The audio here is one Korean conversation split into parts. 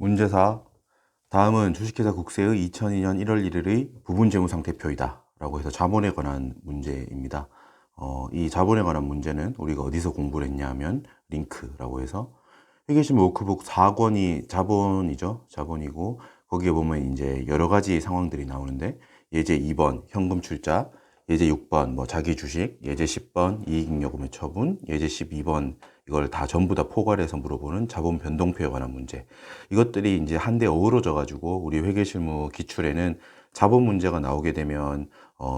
문제사. 다음은 주식회사 국세의 2002년 1월 1일의 부분재무상태표이다 라고 해서 자본에 관한 문제입니다. 이 자본에 관한 문제는 우리가 어디서 공부를 했냐 하면 링크라고 해서 회계실 워크북 4권이 자본이죠. 자본이고 거기에 보면 이제 여러 가지 상황들이 나오는데 예제 2번 현금 출자, 예제 6번 뭐 자기 주식, 예제 10번 이익잉여금의 처분, 예제 12번 이걸 다 전부 다 포괄해서 물어보는 자본 변동표에 관한 문제. 이것들이 이제 한데 어우러져 가지고 우리 회계실무 기출에는 자본 문제가 나오게 되면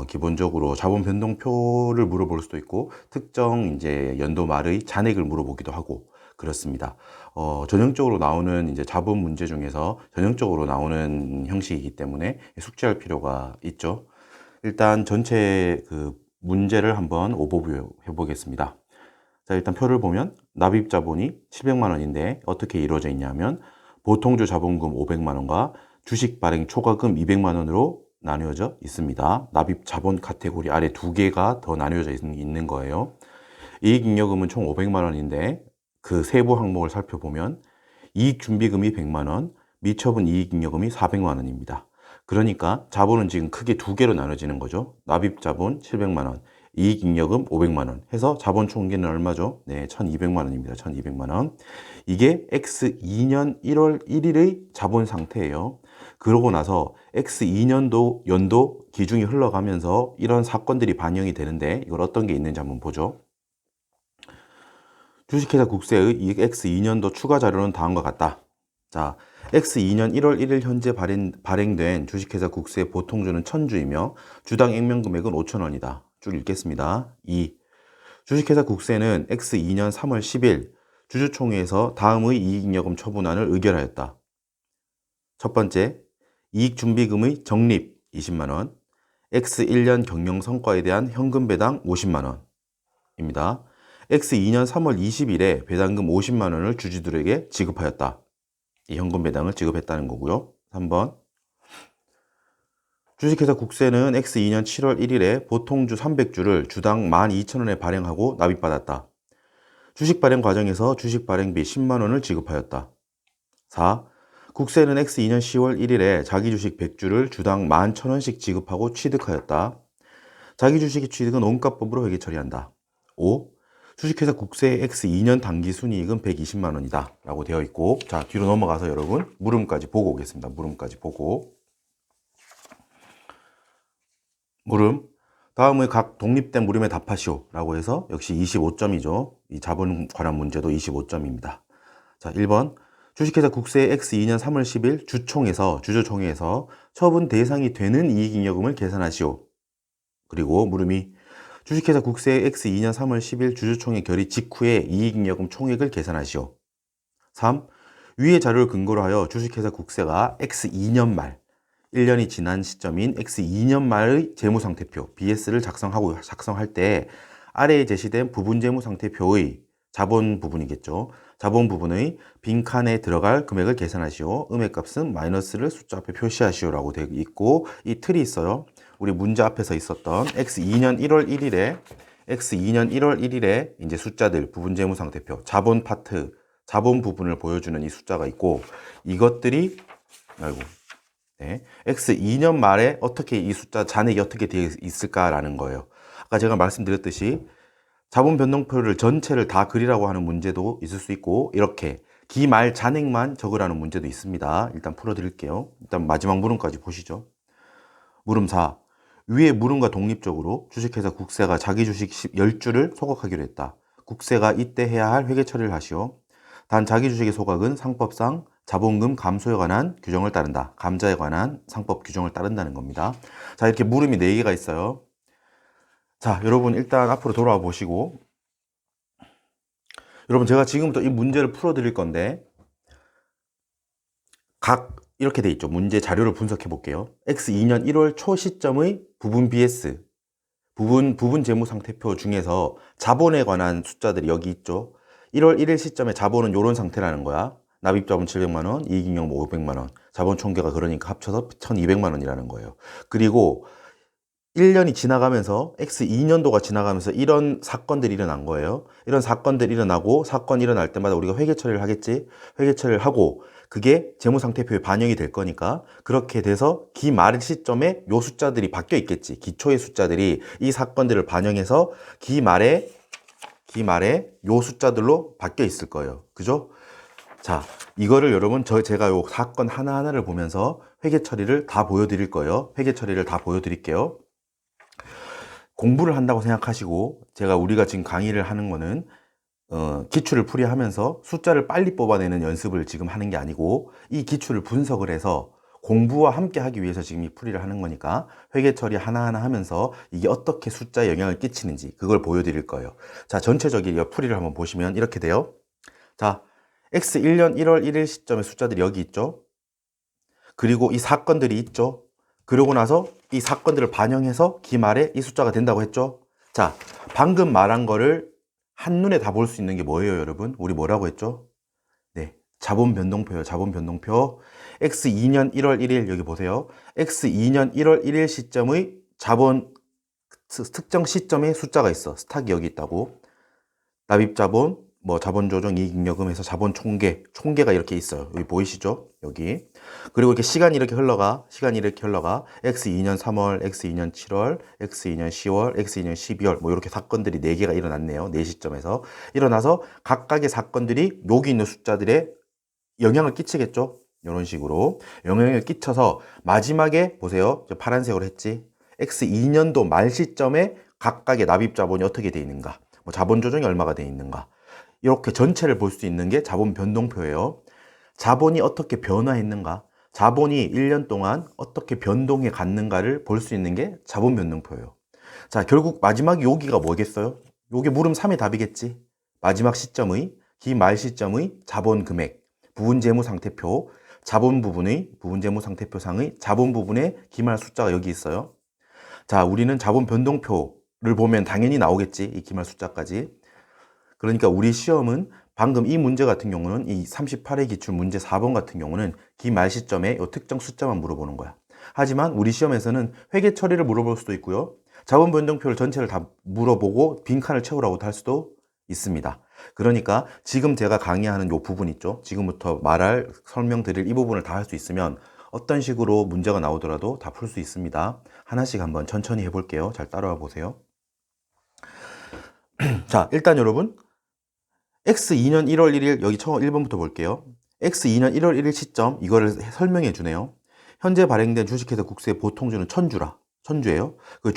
기본적으로 자본 변동표를 물어볼 수도 있고 특정 이제 연도 말의 잔액을 물어보기도 하고 그렇습니다. 전형적으로 나오는 이제 자본 문제 중에서 전형적으로 나오는 형식이기 때문에 숙지할 필요가 있죠. 일단 전체 그 문제를 한번 오버뷰 해보겠습니다. 자, 일단 표를 보면 납입 자본이 700만 원인데 어떻게 이루어져 있냐면 보통주 자본금 500만 원과 주식 발행 초과금 200만 원으로 나뉘어져 있습니다. 납입 자본 카테고리 아래 두 개가 더 나뉘어져 있는 거예요. 이익잉여금은 총 500만 원인데 그 세부 항목을 살펴보면 이익준비금이 100만 원, 미처분 이익잉여금이 400만 원입니다. 그러니까 자본은 지금 크게 두 개로 나눠지는 거죠. 납입자본 700만 원, 이익잉여금 500만 원 해서 자본 총계는 얼마죠? 네, 1200만 원입니다. 1200만 원. 이게 X2년 1월 1일의 자본 상태예요. 그러고 나서 X2년도 연도 기준이 흘러가면서 이런 사건들이 반영이 되는데 이걸 어떤 게 있는지 한번 보죠. 주식회사 국세의 X2년도 추가 자료는 다음과 같다. 자, X2년 1월 1일 현재 발행된 주식회사 국세 보통주는 1000주이며 주당 액면금액은 5,000원이다. 쭉 읽겠습니다. 2. 주식회사 국세는 X2년 3월 10일 주주총회에서 다음의 이익잉여금 처분안을 의결하였다. 첫 번째, 이익준비금의 적립 20만원, X1년 경영성과에 대한 현금 배당 50만원입니다. X2년 3월 20일에 배당금 50만 원을 주주들에게 지급하였다. 이 현금 배당을 지급했다는 거고요. 3번. 주식회사 국세는 X2년 7월 1일에 보통주 300주를 주당 12,000원에 발행하고 납입받았다. 주식 발행 과정에서 주식 발행비 10만 원을 지급하였다. 4. 국세는 X2년 10월 1일에 자기 주식 100주를 주당 11,000원씩 지급하고 취득하였다. 자기 주식의 취득은 원가법으로 회계 처리한다. 5. 주식회사 국세 X2년 당기순이익은 120만 원이다 라고 되어 있고, 자, 뒤로 넘어가서 여러분 물음까지 보고 오겠습니다. 물음까지 보고. 물음. 다음의 각 독립된 물음에 답하시오 라고 해서 역시 25점이죠. 이 자본 관한 문제도 25점입니다. 자, 1번. 주식회사 국세 X2년 3월 10일 주주총회에서 처분 대상이 되는 이익잉여금을 계산하시오. 그리고 물음이 주식회사 국세 X2년 3월 10일 주주총회 결의 직후에 이익잉여금 총액을 계산하시오. 3. 위의 자료를 근거로 하여 주식회사 국세가 X2년 말, 1년이 지난 시점인 X2년 말의 재무상태표 BS를 작성할 때 아래에 제시된 부분재무상태표의 자본 부분이겠죠. 자본 부분의 빈칸에 들어갈 금액을 계산하시오. 음액값은 마이너스를 숫자 앞에 표시하시오 라고 되어 있고, 이 틀이 있어요. 우리 문제 앞에서 있었던 X2년 1월 1일에 이제 숫자들 부분재무상태표 자본 파트, 자본 부분을 보여주는 이 숫자가 있고, 이것들이 네, X2년 말에 어떻게 이 숫자 잔액이 어떻게 되어 있을까라는 거예요. 아까 제가 말씀드렸듯이 자본 변동표를 전체를 다 그리라고 하는 문제도 있을 수 있고, 이렇게 기말 잔액만 적으라는 문제도 있습니다. 일단 풀어드릴게요. 일단 마지막 물음까지 보시죠. 물음 4. 위의 물음과 독립적으로 주식회사 국세가 자기 주식 10주를 소각하기로 했다. 국세가 이때 해야 할 회계 처리를 하시오. 단 자기 주식의 소각은 상법상 자본금 감소에 관한 규정을 따른다. 감자에 관한 상법 규정을 따른다는 겁니다. 자, 이렇게 물음이 4개가 있어요. 자, 여러분 일단 앞으로 돌아와 보시고, 여러분 제가 지금부터 이 문제를 풀어 드릴 건데 각 이렇게 돼 있죠. 문제 자료를 분석해 볼게요. X2년 1월 초 시점의 부분 BS, 부분 재무 상태표 중에서 자본에 관한 숫자들이 여기 있죠. 1월 1일 시점에 자본은 이런 상태라는 거야. 납입자본 700만 원, 이익잉여금 500만 원, 자본 총계가 그러니까 합쳐서 1200만 원이라는 거예요. 그리고 1년이 지나가면서 X2년도가 지나가면서 이런 사건들이 일어난 거예요. 이런 사건들이 일어나고 사건이 일어날 때마다 우리가 회계 처리를 하겠지. 회계 처리를 하고 그게 재무상태표에 반영이 될 거니까 그렇게 돼서 기말 시점에 요 숫자들이 바뀌어 있겠지. 기초의 숫자들이 이 사건들을 반영해서 기말에 요 숫자들로 바뀌어 있을 거예요. 그죠? 자, 이거를 여러분 제가 요 사건 하나하나를 보면서 회계 처리를 다 보여드릴 거예요. 회계 처리를 다 보여드릴게요. 공부를 한다고 생각하시고 우리가 지금 강의를 하는 거는 기출을 풀이하면서 숫자를 빨리 뽑아내는 연습을 지금 하는 게 아니고 이 기출을 분석을 해서 공부와 함께 하기 위해서 지금 이 풀이를 하는 거니까 회계 처리 하나하나 하면서 이게 어떻게 숫자에 영향을 끼치는지 그걸 보여드릴 거예요. 자, 전체적인 이 풀이를 한번 보시면 이렇게 돼요. 자, X1년 1월 1일 시점의 숫자들이 여기 있죠. 그리고 이 사건들이 있죠. 그러고 나서 이 사건들을 반영해서 기말에 이 숫자가 된다고 했죠. 자, 방금 말한 거를 한눈에 다 볼 수 있는 게 뭐예요, 여러분? 우리 뭐라고 했죠? 네, 자본 변동표요. 자본 변동표. X2년 1월 1일 여기 보세요. X2년 1월 1일 시점의 자본 특정 시점의 숫자가 있어. 스탁이 여기 있다고. 납입자본, 뭐 자본조정, 이익잉여금 해서 자본 총계가 이렇게 있어요. 여기 보이시죠? 여기. 그리고 이렇게 시간이 이렇게 흘러가. X2년 3월, X2년 7월, X2년 10월, X2년 12월 뭐 이렇게 사건들이 4개가 일어났네요. 4시점에서. 일어나서 각각의 사건들이 여기 있는 숫자들에 영향을 끼치겠죠? 이런 식으로 영향을 끼쳐서 마지막에 보세요. 저 파란색으로 했지. X2년도 말 시점에 각각의 납입자본이 어떻게 돼 있는가, 뭐 자본 조정이 얼마가 돼 있는가, 이렇게 전체를 볼 수 있는 게 자본 변동표예요. 자본이 어떻게 변화했는가, 자본이 1년 동안 어떻게 변동해 갔는가를 볼 수 있는 게 자본 변동표예요. 자, 결국 마지막 여기가 뭐겠어요? 요게 물음 3의 답이겠지. 마지막 시점의 기말 시점의 자본 금액, 부분 재무 상태표, 자본 부분의 부분 재무 상태표상의 자본 부분의 기말 숫자가 여기 있어요. 자, 우리는 자본 변동표를 보면 당연히 나오겠지. 이 기말 숫자까지. 그러니까 우리 시험은 방금 이 문제 같은 경우는 이 38회 기출 문제 4번 같은 경우는 기말 시점에 이 특정 숫자만 물어보는 거야. 하지만 우리 시험에서는 회계 처리를 물어볼 수도 있고요. 자본 변동표를 전체를 다 물어보고 빈칸을 채우라고 할 수도 있습니다. 그러니까 지금 제가 강의하는 이 부분 있죠. 지금부터 설명드릴 이 부분을 다 할 수 있으면 어떤 식으로 문제가 나오더라도 다 풀 수 있습니다. 하나씩 한번 천천히 해볼게요. 잘 따라와 보세요. 자, 일단 여러분 X2년 1월 1일 여기 처음 1번부터 볼게요. X2년 1월 1일 시점 이거를 설명해 주네요. 현재 발행된 주식회사 국세 보통주는 천주예요. 그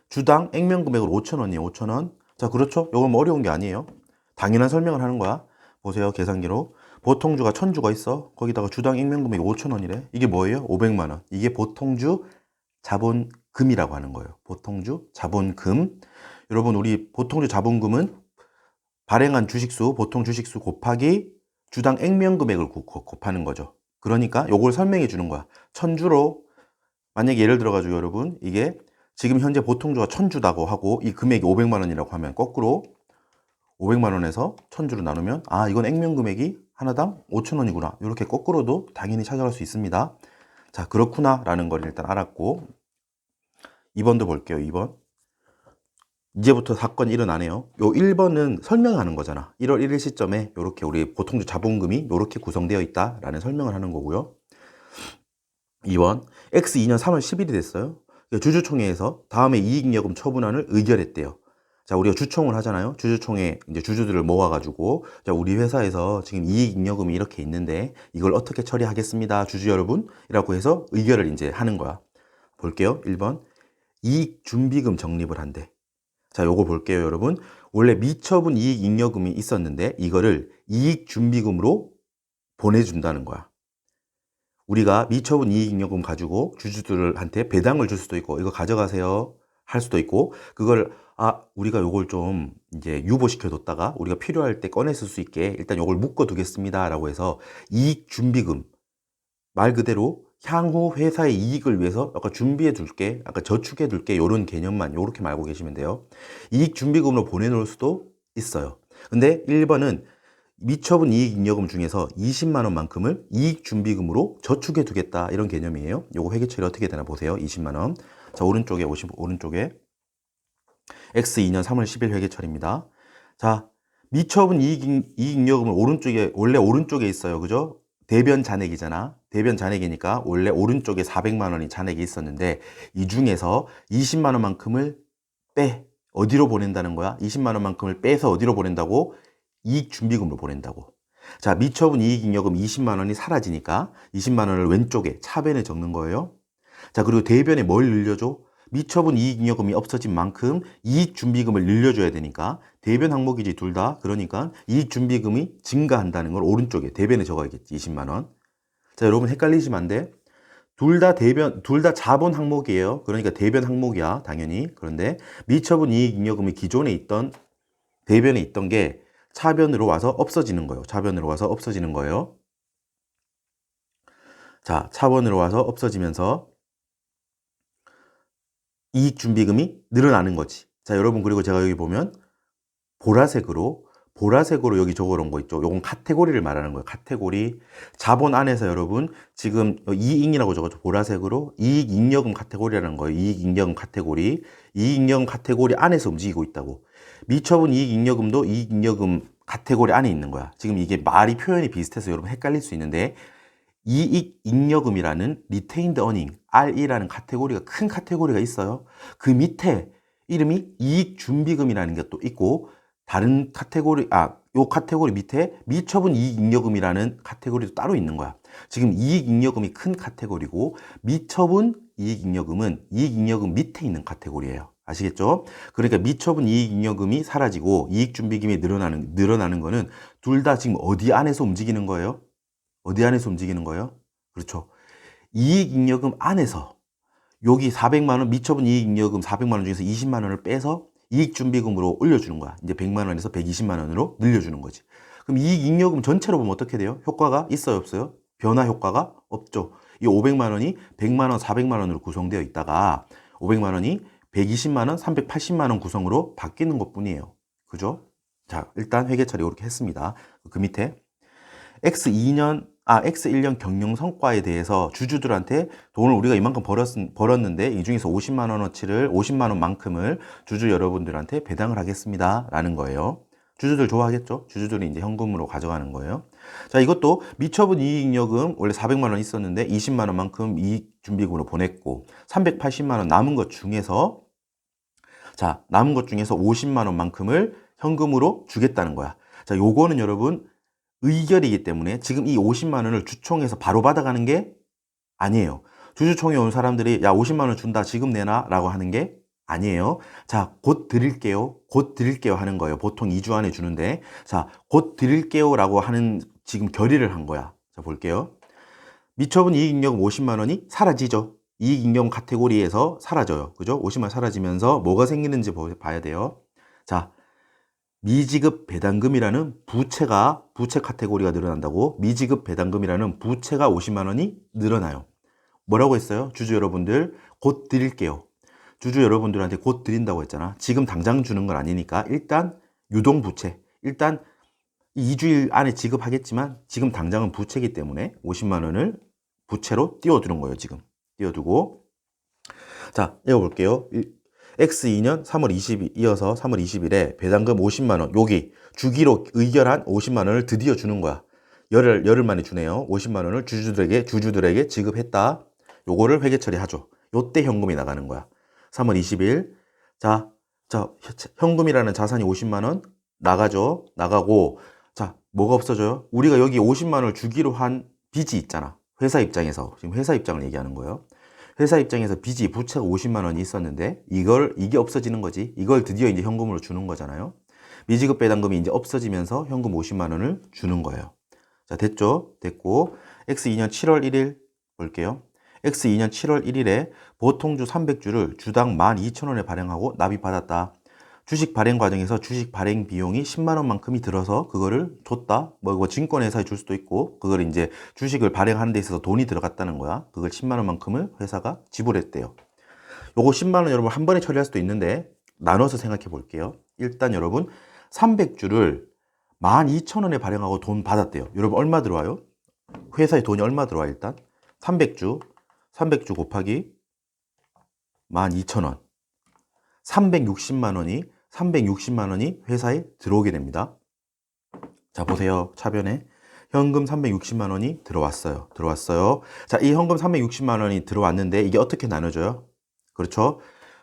주당 액면 금액으로 5,000원이에요. 5,000원. 자, 그렇죠? 이건 뭐 어려운 게 아니에요. 당연한 설명을 하는 거야. 보세요. 계산기로. 보통주가 1,000주가 있어. 거기다가 주당 액면 금액이 5,000원이래. 이게 뭐예요? 500만 원. 이게 보통주 자본금이라고 하는 거예요. 보통주 자본금. 여러분, 우리 보통주 자본금은 발행한 주식수, 보통 주식수 곱하기 주당 액면 금액을 곱하는 거죠. 그러니까 요걸 설명해 주는 거야. 1,000주로 만약에 예를 들어 가지고 여러분 이게 지금 현재 보통주가 1,000주다고 하고 이 금액이 500만 원이라고 하면 거꾸로 500만 원에서 1,000주로 나누면 아, 이건 액면 금액이 하나당 5,000원이구나. 이렇게 거꾸로도 당연히 찾아갈 수 있습니다. 자, 그렇구나 라는 걸 일단 알았고 2번도 볼게요. 2번. 이제부터 사건이 일어나네요. 요 1번은 설명하는 거잖아. 1월 1일 시점에 이렇게 우리 보통주 자본금이 이렇게 구성되어 있다라는 설명을 하는 거고요. 2번, X2년 3월 10일이 됐어요. 주주총회에서 다음에 이익잉여금 처분안을 의결했대요. 자, 우리가 주총을 하잖아요. 주주총회 이제 주주들을 모아가지고 자, 우리 회사에서 지금 이익잉여금이 이렇게 있는데 이걸 어떻게 처리하겠습니다, 주주 여러분?이라고 해서 의결을 이제 하는 거야. 볼게요. 1번, 이익준비금 적립을 한대. 자, 요거 볼게요, 여러분. 원래 미처분 이익잉여금이 있었는데 이거를 이익준비금으로 보내준다는 거야. 우리가 미처분 이익잉여금 가지고 주주들한테 배당을 줄 수도 있고 이거 가져가세요 할 수도 있고 그걸 우리가 요걸 좀 이제 유보시켜 뒀다가 우리가 필요할 때 꺼내 쓸 수 있게 일단 요걸 묶어 두겠습니다 라고 해서 이익준비금, 말 그대로 향후 회사의 이익을 위해서 아까 준비해 둘게, 아까 저축해 둘게 요런 개념만 요렇게 알고 계시면 돼요. 이익준비금으로 보내놓을 수도 있어요. 근데 1번은 미처분 이익잉여금 중에서 20만 원만큼을 이익준비금으로 저축해 두겠다 이런 개념이에요. 요거 회계처리 어떻게 되나 보세요. 20만 원. 자, 오른쪽에 오른쪽에 X2년 3월 10일 회계처리입니다. 자, 미처분 이익잉여금을 오른쪽에 원래 오른쪽에 있어요. 그죠? 대변 잔액이잖아. 대변 잔액이니까 원래 오른쪽에 400만 원이 잔액이 있었는데 이 중에서 20만 원만큼을 빼. 어디로 보낸다는 거야? 20만 원만큼을 빼서 어디로 보낸다고? 이익준비금으로 보낸다고. 자, 미처분 이익잉여금 20만 원이 사라지니까 20만 원을 왼쪽에 차변에 적는 거예요. 자, 그리고 대변에 뭘 늘려줘? 미처분 이익잉여금이 없어진 만큼 이익준비금을 늘려줘야 되니까 대변 항목이지 둘 다. 그러니까 이익준비금이 증가한다는 걸 오른쪽에 대변에 적어야겠지. 20만 원. 자, 여러분 헷갈리시면 안 돼. 둘 다 자본 항목이에요. 그러니까 대변 항목이야, 당연히. 그런데 미처분 이익잉여금이 기존에 있던 대변에 있던 게 차변으로 와서 없어지는 거예요. 차변으로 와서 없어지는 거예요. 자, 차변으로 와서 없어지면서 이익준비금이 늘어나는 거지. 자, 여러분, 그리고 제가 여기 보면 보라색으로 여기 적어놓은 거 있죠. 요건 카테고리를 말하는 거예요. 카테고리. 자본 안에서 여러분 지금 이익이라고 적었죠. 보라색으로 이익잉여금 카테고리라는 거예요. 이익잉여금 카테고리. 이익잉여금 카테고리 안에서 움직이고 있다고. 미처분 이익잉여금도 이익잉여금 카테고리 안에 있는 거야. 지금 이게 말이 표현이 비슷해서 여러분 헷갈릴 수 있는데 이익잉여금이라는 Retained Earning, RE라는 카테고리가 큰 카테고리가 있어요. 그 밑에 이름이 이익준비금이라는 것도 있고 다른 카테고리, 요 카테고리 밑에 미처분 이익잉여금이라는 카테고리도 따로 있는 거야. 지금 이익잉여금이 큰 카테고리고 미처분 이익잉여금은 이익잉여금 밑에 있는 카테고리예요. 아시겠죠? 그러니까 미처분 이익잉여금이 사라지고 이익준비금이 늘어나는 거는 둘 다 지금 어디 안에서 움직이는 거예요? 어디 안에서 움직이는 거예요? 그렇죠. 이익잉여금 안에서 여기 400만 원 미처분 이익잉여금 400만 원 중에서 20만 원을 빼서 이익준비금으로 올려주는 거야. 이제 100만 원에서 120만 원으로 늘려주는 거지. 그럼 이익잉여금 전체로 보면 어떻게 돼요? 효과가 있어요, 없어요? 변화 효과가 없죠. 이 500만 원이 100만 원, 400만 원으로 구성되어 있다가 500만 원이 120만 원, 380만 원 구성으로 바뀌는 것뿐이에요. 그죠? 자, 일단 회계 처리 이렇게 했습니다. 그 밑에 X1년 경영 성과에 대해서 주주들한테 돈을 우리가 이만큼 벌었는데 이 중에서 50만 원어치를 50만 원만큼을 주주 여러분들한테 배당을 하겠습니다 라는 거예요. 주주들 좋아하겠죠? 주주들이 이제 현금으로 가져가는 거예요. 자, 이것도 미처분 이익잉여금 원래 400만 원 있었는데 20만 원만큼 이익준비금으로 보냈고 380만 원 남은 것 중에서 50만 원만큼을 현금으로 주겠다는 거야. 자, 요거는 여러분 의결이기 때문에 지금 이 50만 원을 주총에서 바로 받아가는 게 아니에요. 주주총회 온 사람들이 야 50만 원 준다 지금 내놔 라고 하는 게 아니에요. 자, 곧 드릴게요. 곧 드릴게요 하는 거예요. 보통 2주 안에 주는데 자, 곧 드릴게요 라고 하는 지금 결의를 한 거야. 자, 볼게요. 미처분 이익잉여금 50만 원이 사라지죠. 이익잉여금 카테고리에서 사라져요. 그죠? 50만 원 사라지면서 뭐가 생기는지 봐야 돼요. 자, 미지급 배당금이라는 부채 카테고리가 늘어난다고. 미지급 배당금이라는 부채가 50만 원이 늘어나요. 뭐라고 했어요? 주주 여러분들 곧 드릴게요. 주주 여러분들한테 곧 드린다고 했잖아. 지금 당장 주는 건 아니니까 일단 유동부채, 일단 2주일 안에 지급하겠지만 지금 당장은 부채이기 때문에 50만 원을 부채로 띄워두는 거예요. 지금 띄워두고 자, 읽어볼게요. X2년 3월 20일 이어서 3월 20일에 배당금 50만 원 여기 주기로 의결한 50만 원을 드디어 주는 거야. 열흘 만에 주네요. 50만 원을 주주들에게 지급했다. 요거를 회계 처리하죠. 요때 현금이 나가는 거야. 3월 20일. 자, 현금이라는 자산이 50만 원 나가죠. 나가고 자, 뭐가 없어져요? 우리가 여기 50만 원을 주기로 한 빚이 있잖아. 회사 입장에서. 지금 회사 입장을 얘기하는 거예요. 회사 입장에서 빚이 부채가 50만 원이 있었는데 이게 없어지는 거지. 이걸 드디어 이제 현금으로 주는 거잖아요. 미지급 배당금이 이제 없어지면서 현금 50만 원을 주는 거예요. 자, 됐죠? 됐고 X2년 7월 1일 볼게요. X2년 7월 1일에 보통주 300주를 주당 12,000원에 발행하고 납입받았다. 주식 발행 과정에서 주식 발행 비용이 10만 원만큼이 들어서 그거를 줬다. 뭐 증권회사에 줄 수도 있고 그걸 이제 주식을 발행하는 데 있어서 돈이 들어갔다는 거야. 그걸 10만 원만큼을 회사가 지불했대요. 요거 10만 원 여러분 한 번에 처리할 수도 있는데 나눠서 생각해 볼게요. 일단 여러분 300주를 12,000원에 발행하고 돈 받았대요. 여러분 얼마 들어와요? 회사에 돈이 얼마 들어와 일단? 300주 곱하기 12,000원 360만 원이 회사에 들어오게 됩니다. 자, 보세요. 차변에 현금 360만 원이 들어왔어요. 자, 이 현금 360만 원이 들어왔는데 이게 어떻게 나눠져요? 그렇죠?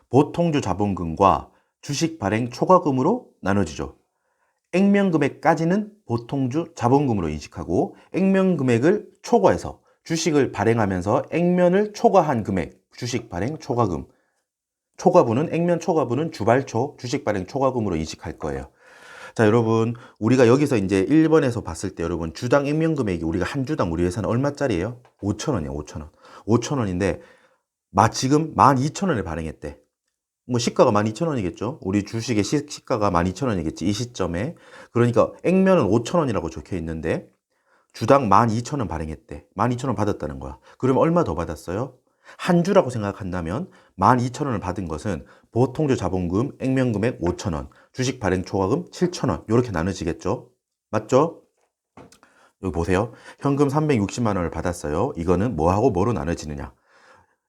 보통주 자본금과 주식 발행 초과금으로 나눠지죠. 액면금액까지는 보통주 자본금으로 인식하고 액면금액을 초과해서 주식을 발행하면서 액면을 초과한 금액, 주식 발행 초과금. 초과분은 액면 초과분은 주발초, 주식 발행 초과금으로 인식할 거예요. 자, 여러분, 우리가 여기서 이제 1번에서 봤을 때 여러분, 주당 액면금액이 우리가 한 주당 우리 회사는 얼마짜리예요? 5,000원이에요, 5,000원. 5,000원인데, 지금 12,000원에 발행했대. 뭐 시가가 12,000원이겠죠? 우리 주식의 시가가 12,000원이겠지, 이 시점에. 그러니까 액면은 5,000원이라고 적혀 있는데, 주당 12,000원 발행했대. 12,000원 받았다는 거야. 그러면 얼마 더 받았어요? 한 주라고 생각한다면 12,000원을 받은 것은 보통주 자본금 액면금액 5,000원, 주식 발행 초과금 7,000원 이렇게 나눠지겠죠? 맞죠? 여기 보세요. 현금 360만 원을 받았어요. 이거는 뭐하고 뭐로 나눠지느냐?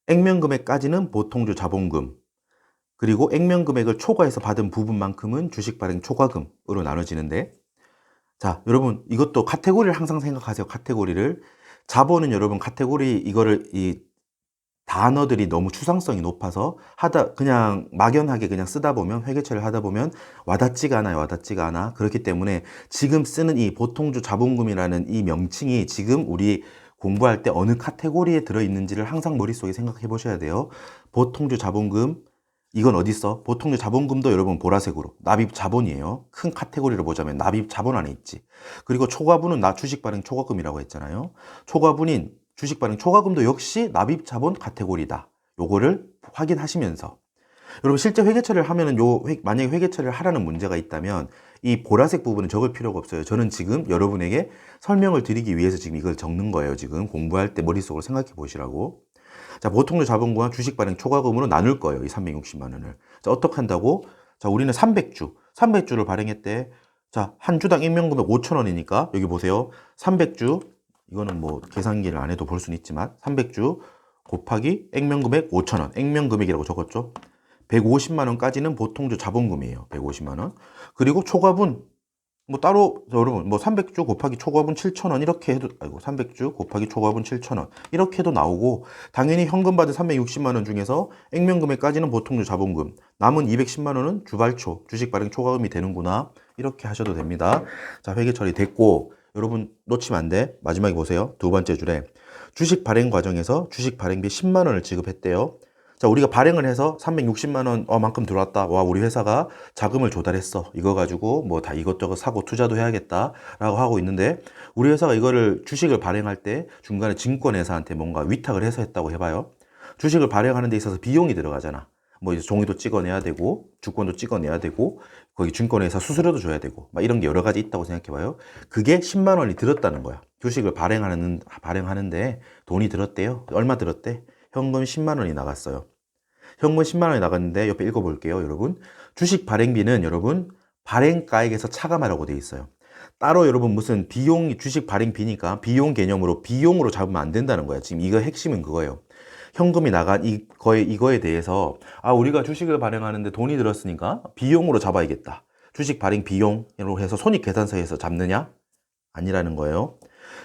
액면금액까지는 보통주 자본금, 그리고 액면금액을 초과해서 받은 부분만큼은 주식 발행 초과금으로 나눠지는데, 자, 여러분, 이것도 카테고리를 항상 생각하세요. 카테고리를. 자본은 여러분 카테고리 이거를 이 단어들이 너무 추상성이 높아서 그냥 막연하게 그냥 쓰다 보면, 회계처리를 하다 보면 와닿지가 않아요. 와닿지가 않아. 그렇기 때문에 지금 쓰는 이 보통주 자본금이라는 이 명칭이 지금 우리 공부할 때 어느 카테고리에 들어있는지를 항상 머릿속에 생각해 보셔야 돼요. 보통주 자본금, 이건 어디 있어? 보통주 자본금도 여러분 보라색으로 납입 자본이에요. 큰 카테고리로 보자면 납입 자본 안에 있지. 그리고 초과분은 주식 발행 초과금이라고 했잖아요. 초과분인 주식 발행 초과금도 역시 납입 자본 카테고리다. 요거를 확인하시면서, 여러분 실제 회계 처리를 하면은 만약에 회계 처리를 하라는 문제가 있다면 이 보라색 부분은 적을 필요가 없어요. 저는 지금 여러분에게 설명을 드리기 위해서 지금 이걸 적는 거예요. 지금 공부할 때 머릿속으로 생각해 보시라고. 자, 보통주 자본금과 주식 발행 초과금으로 나눌 거예요. 이 360만 원을. 자, 어떻게 한다고? 자, 우리는 300주를 발행했대. 자, 한 주당 액면금액 5,000원이니까 여기 보세요. 300주, 이거는 뭐 계산기를 안 해도 볼 수는 있지만 300주 곱하기 액면금액 5,000원. 액면금액이라고 적었죠. 150만 원까지는 보통주 자본금이에요. 150만 원. 그리고 초과분 뭐 따로 여러분 뭐 300주 곱하기 초과분 7,000원 이렇게 해도, 300주 곱하기 초과분 7,000원 이렇게 해도 나오고, 당연히 현금 받은 360만 원 중에서 액면금액까지는 보통주 자본금, 남은 210만 원은 주발초, 주식 발행 초과금이 되는구나, 이렇게 하셔도 됩니다. 자, 회계 처리 됐고, 여러분 놓치면 안 돼. 마지막에 보세요. 두 번째 줄에 주식 발행 과정에서 주식 발행비 10만 원을 지급했대요. 자, 우리가 발행을 해서 360만 원 만큼 들어왔다. 와, 우리 회사가 자금을 조달했어. 이거 가지고 뭐 다 이것저것 사고 투자도 해야겠다 라고 하고 있는데, 우리 회사가 이거를 주식을 발행할 때 중간에 증권회사한테 뭔가 위탁을 해서 했다고 해봐요. 주식을 발행하는 데 있어서 비용이 들어가잖아. 뭐 이제 종이도 찍어내야 되고 주권도 찍어내야 되고 거기 증권회사 수수료도 줘야 되고 막 이런 게 여러 가지 있다고 생각해봐요. 그게 10만 원이 들었다는 거야. 주식을 발행하는데 돈이 들었대요. 얼마 들었대? 현금 10만 원이 나갔어요. 현금 10만 원이 나갔는데 옆에 읽어볼게요, 여러분. 주식 발행비는 여러분 발행가액에서 차감하라고 돼 있어요. 따로 여러분 무슨 주식 발행비니까 비용 개념으로 비용으로 잡으면 안 된다는 거야. 지금 이거 핵심은 그거예요. 현금이 나간 이거에 대해서 우리가 주식을 발행하는데 돈이 들었으니까 비용으로 잡아야겠다. 주식 발행 비용으로 해서 손익계산서에서 잡느냐? 아니라는 거예요.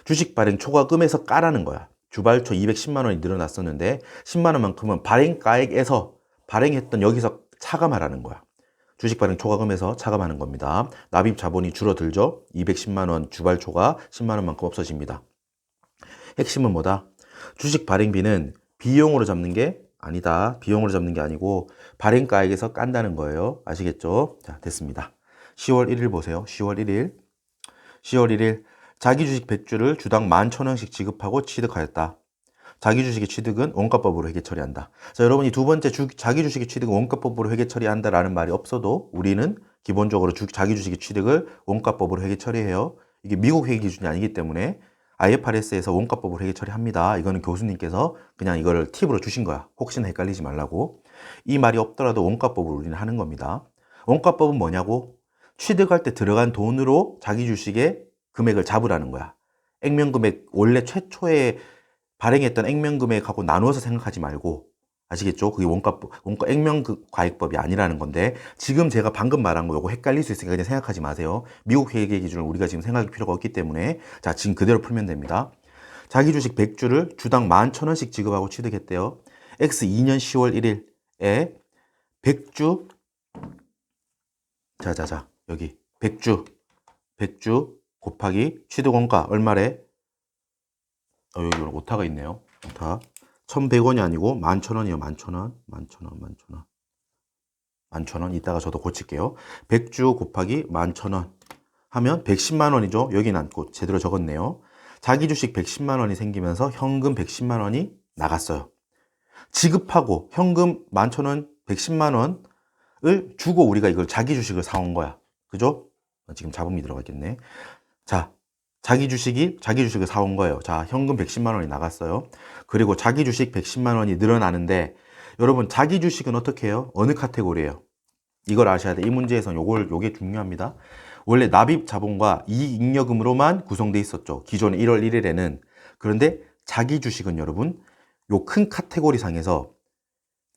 주식 발행 초과금에서 까라는 거야. 주발초 210만 원이 늘어났었는데 10만 원만큼은 발행가액에서 발행했던 여기서 차감하라는 거야. 주식 발행 초과금에서 차감하는 겁니다. 납입 자본이 줄어들죠. 210만 원 주발초가 10만 원만큼 없어집니다. 핵심은 뭐다? 주식 발행비는 비용으로 잡는 게 아니다. 비용으로 잡는 게 아니고 발행가액에서 깐다는 거예요. 아시겠죠? 자, 됐습니다. 10월 1일 보세요. 10월 1일 자기 주식 100주를 주당 11,000원씩 지급하고 취득하였다. 자기 주식의 취득은 원가법으로 회계 처리한다. 자, 여러분이 두 번째 자기 주식의 취득은 원가법으로 회계 처리한다라는 말이 없어도 우리는 기본적으로 자기 주식의 취득을 원가법으로 회계 처리해요. 이게 미국 회계 기준이 아니기 때문에 IFRS에서 원가법으로 회계 처리합니다. 이거는 교수님께서 그냥 이거를 팁으로 주신 거야. 혹시나 헷갈리지 말라고. 이 말이 없더라도 원가법으로 우리는 하는 겁니다. 원가법은 뭐냐고? 취득할 때 들어간 돈으로 자기 주식의 금액을 잡으라는 거야. 액면금액, 원래 최초에 발행했던 액면금액하고 나누어서 생각하지 말고 아시겠죠? 그게 원가 액면가액법이 아니라는 건데, 지금 제가 방금 말한 거 요거 헷갈릴 수 있으니까 그냥 생각하지 마세요. 미국 회계 기준을 우리가 지금 생각할 필요가 없기 때문에, 자, 지금 그대로 풀면 됩니다. 자기 주식 100주를 주당 11,000원씩 지급하고 취득했대요. X 2년 10월 1일에 100주, 자, 여기 100주 곱하기 취득원가 얼마래? 여기 오타가 있네요. 오타. 1,100원이 아니고 11,000원이요. 11,000원. 이따가 저도 고칠게요. 100주 곱하기 11,000원 하면 110만 원이죠. 여기는 않고 제대로 적었네요. 자기 주식 110만 원이 생기면서 현금 110만 원이 나갔어요. 지급하고 현금 11,000원, 110만 원을 주고 우리가 이걸 자기 주식을 사온 거야. 그죠? 지금 잡음이 들어갔겠네. 자, 자기 주식을 사온 거예요. 자, 현금 110만 원이 나갔어요. 그리고 자기 주식 110만 원이 늘어나는데, 여러분, 자기 주식은 어떻게 해요? 어느 카테고리예요? 이걸 아셔야 돼. 이 문제에서는 요게 중요합니다. 원래 납입 자본과 이익 잉여금으로만 구성돼 있었죠. 기존 1월 1일에는. 그런데 자기 주식은 여러분, 요 큰 카테고리 상에서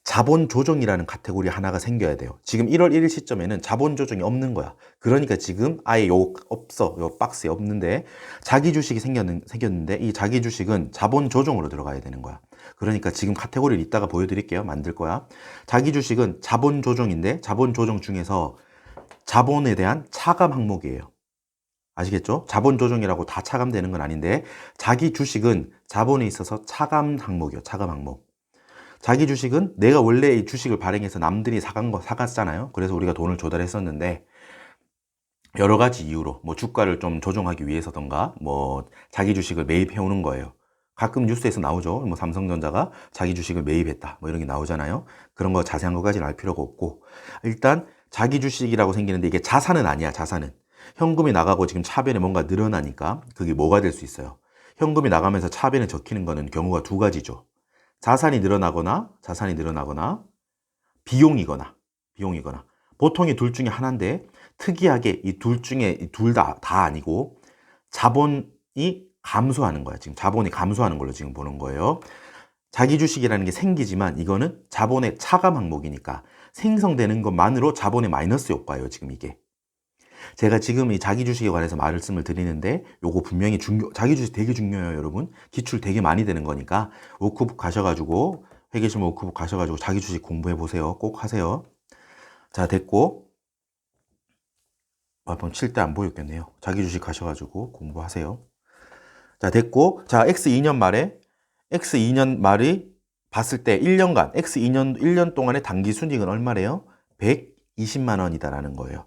자본 조정이라는 카테고리 하나가 생겨야 돼요. 지금 1월 1일 시점에는 자본 조정이 없는 거야. 그러니까 지금 아예 요 박스에 없는데, 자기 주식이 생겼는데 이 자기 주식은 자본 조정으로 들어가야 되는 거야. 그러니까 지금 카테고리를 이따가 보여드릴게요. 만들 거야. 자기 주식은 자본 조정인데, 자본 조정 중에서 자본에 대한 차감 항목이에요. 아시겠죠? 자본 조정이라고 다 차감되는 건 아닌데, 자기 주식은 자본에 있어서 차감 항목이요. 차감 항목. 자기 주식은 내가 원래 이 주식을 발행해서 남들이 사갔잖아요. 그래서 우리가 돈을 조달했었는데, 여러 가지 이유로 뭐 주가를 좀 조정하기 위해서던가 뭐 자기 주식을 매입해 오는 거예요. 가끔 뉴스에서 나오죠. 뭐 삼성전자가 자기 주식을 매입했다, 뭐 이런 게 나오잖아요. 그런 거 자세한 것까지는 알 필요가 없고, 일단 자기 주식이라고 생기는데 이게 자산은 아니야. 자산은 현금이 나가고 지금 차변에 뭔가 늘어나니까 그게 뭐가 될 수 있어요? 현금이 나가면서 차변에 적히는 거는 경우가 두 가지죠. 자산이 늘어나거나 비용이거나. 보통 이 둘 중에 하나인데, 특이하게 이 둘 중에 둘 다 아니고 자본이 감소하는 거야. 지금 자본이 감소하는 걸로 지금 보는 거예요. 자기 주식이라는 게 생기지만 이거는 자본의 차감 항목이니까 생성되는 것만으로 자본의 마이너스 효과예요. 지금 이게. 제가 지금 이 자기 주식에 관해서 말씀을 드리는데, 요거 분명히 자기 주식 되게 중요해요, 여러분. 기출 되게 많이 되는 거니까 워크북 가셔가지고, 회계실무 워크북 가셔가지고 자기 주식 공부해 보세요. 꼭 하세요. 자, 됐고. 한번 칠 때 안 보였겠네요. 자기 주식 가셔가지고 공부하세요. 자, 됐고. 자, X 2년 말이 봤을 때 1년간, X 1년 동안의 당기 순이익은 얼마래요? 120만 원이다라는 거예요.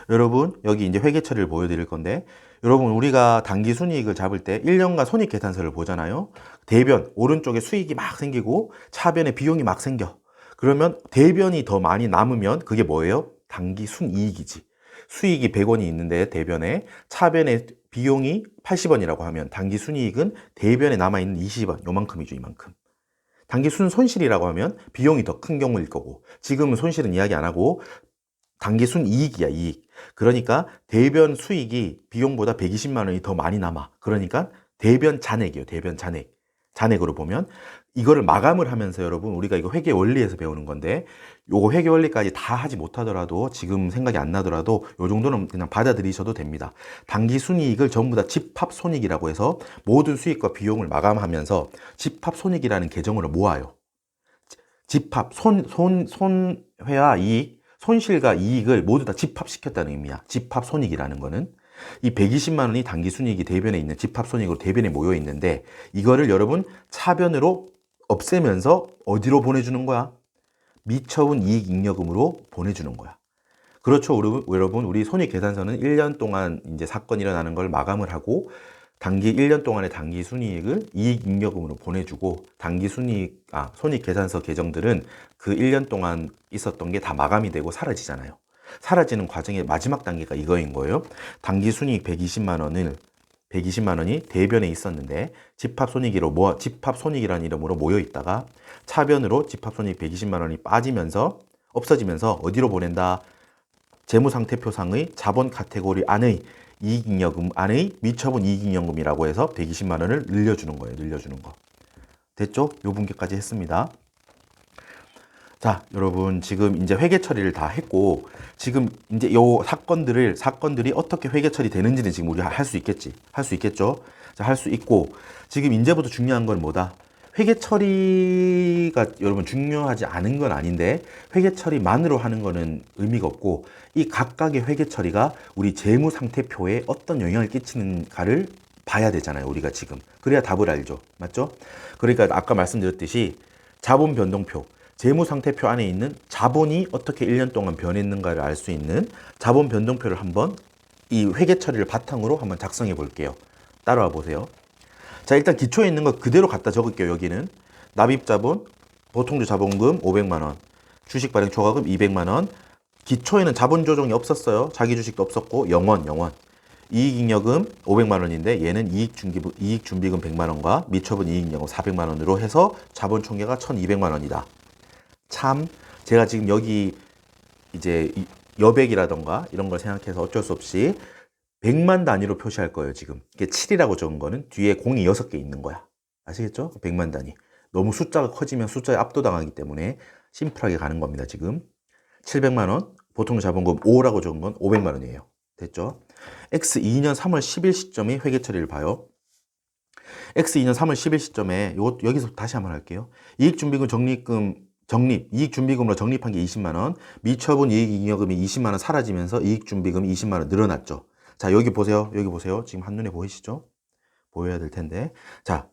여러분, 여기 이제 회계 처리를 보여드릴 건데, 여러분, 우리가 당기 순이익을 잡을 때 1년간 손익계산서를 보잖아요. 대변, 오른쪽에 수익이 막 생기고 차변에 비용이 막 생겨. 그러면 대변이 더 많이 남으면 그게 뭐예요? 당기 순이익이지. 수익이 100원이 있는데 대변에, 차변에 비용이 80원이라고 하면 당기 순이익은 대변에 남아있는 20원, 요만큼이죠, 이만큼. 당기 순 손실이라고 하면 비용이 더 큰 경우일 거고, 지금은 손실은 이야기 안 하고 당기 순 이익이야, 이익. 그러니까 대변 수익이 비용보다 120만 원이 더 많이 남아. 그러니까 대변 잔액이에요. 대변 잔액. 잔액으로 보면 이거를 마감을 하면서, 여러분, 우리가 이거 회계 원리에서 배우는 건데, 요거 회계 원리까지 다 하지 못하더라도, 지금 생각이 안 나더라도 요 정도는 그냥 받아들이셔도 됩니다. 당기 순이익을 전부 다 집합 손익이라고 해서 모든 수익과 비용을 마감하면서 집합 손익이라는 계정으로 모아요. 집합 손해와 이익, 손실과 이익을 모두 다 집합시켰다는 의미야. 집합 손익이라는 거는. 이 120만 원이 당기 순이익이 대변에 있는 집합 손익으로 대변에 모여 있는데, 이거를 여러분 차변으로 없애면서 어디로 보내주는 거야? 미처분 이익 잉여금으로 보내주는 거야. 그렇죠, 여러분. 우리 손익계산서는 1년 동안 이제 사건이 일어나는 걸 마감을 하고, 1년 동안의 당기 순이익을 이익 잉여금으로 보내주고, 손익계산서 계정들은 그 1년 동안 있었던 게 다 마감이 되고 사라지잖아요. 사라지는 과정의 마지막 단계가 이거인 거예요. 당기 순이익 120만 원이 대변에 있었는데 집합손익이라는 이름으로 모여 있다가 차변으로 집합손익 120만 원이 없어지면서 어디로 보낸다? 재무상태표상의 자본 카테고리 안의 이익잉여금 안의 미처분 이익잉여금이라고 해서 120만 원을 늘려주는 거예요. 늘려주는 거. 됐죠? 요 분기까지 했습니다. 자, 여러분 지금 이제 회계 처리를 다 했고 지금 이제 요 사건들이 어떻게 회계 처리되는지는 지금 우리가 할 수 있겠지. 할 수 있겠죠? 자, 할 수 있고 지금 이제부터 중요한 건 뭐다? 회계 처리가 여러분 중요하지 않은 건 아닌데 회계 처리만으로 하는 거는 의미가 없고 이 각각의 회계 처리가 우리 재무 상태표에 어떤 영향을 끼치는가를 봐야 되잖아요. 우리가 지금. 그래야 답을 알죠. 맞죠? 그러니까 아까 말씀드렸듯이 자본 변동표, 재무 상태표 안에 있는 자본이 어떻게 1년 동안 변했는가를 알 수 있는 자본 변동표를 한번 이 회계 처리를 바탕으로 한번 작성해 볼게요. 따라와 보세요. 자, 일단 기초에 있는 거 그대로 갖다 적을게요. 여기는 납입자본, 보통주 자본금 500만 원, 주식 발행 초과금 200만 원. 기초에는 자본 조정이 없었어요. 자기 주식도 없었고 영원. 이익잉여금 500만 원인데 얘는 이익준비금 100만 원과 미처분 이익잉여금 400만 원으로 해서 자본 총계가 1200만 원이다. 참 제가 지금 여기 이제 여백이라던가 이런 걸 생각해서 어쩔 수 없이 100만 단위로 표시할 거예요. 지금 이게 7이라고 적은 거는 뒤에 공이 6개 있는 거야. 아시겠죠? 100만 단위. 너무 숫자가 커지면 숫자에 압도당하기 때문에 심플하게 가는 겁니다. 지금 700만 원, 보통 자본금 5라고 적은 건 500만 원이에요. 됐죠? X 2년 3월 10일 시점에 회계 처리를 봐요. X 2년 3월 10일 시점에 여기서 다시 한번 할게요. 이익준비금 이익준비금으로 적립한 게 20만 원, 미처분 이익잉여금이 20만 원 사라지면서 이익준비금이 20만 원 늘어났죠. 자, 여기 보세요. 지금 한눈에 보이시죠? 보여야 될 텐데. 자,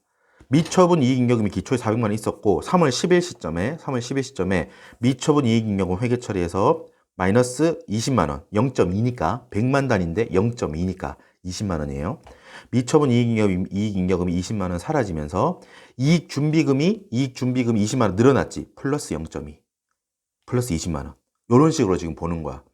미처분 이익잉여금이 기초에 400만 원 있었고 3월 10일 시점에 미처분 이익잉여금 회계 처리해서 마이너스 20만 원, 0.2니까 100만 단위인데 0.2니까 20만 원이에요. 미처분 이익잉여금이 20만 원 사라지면서 이익준비금이 20만 원 늘어났지. 플러스 0.2, 플러스 20만 원. 이런 식으로 지금 보는 거야.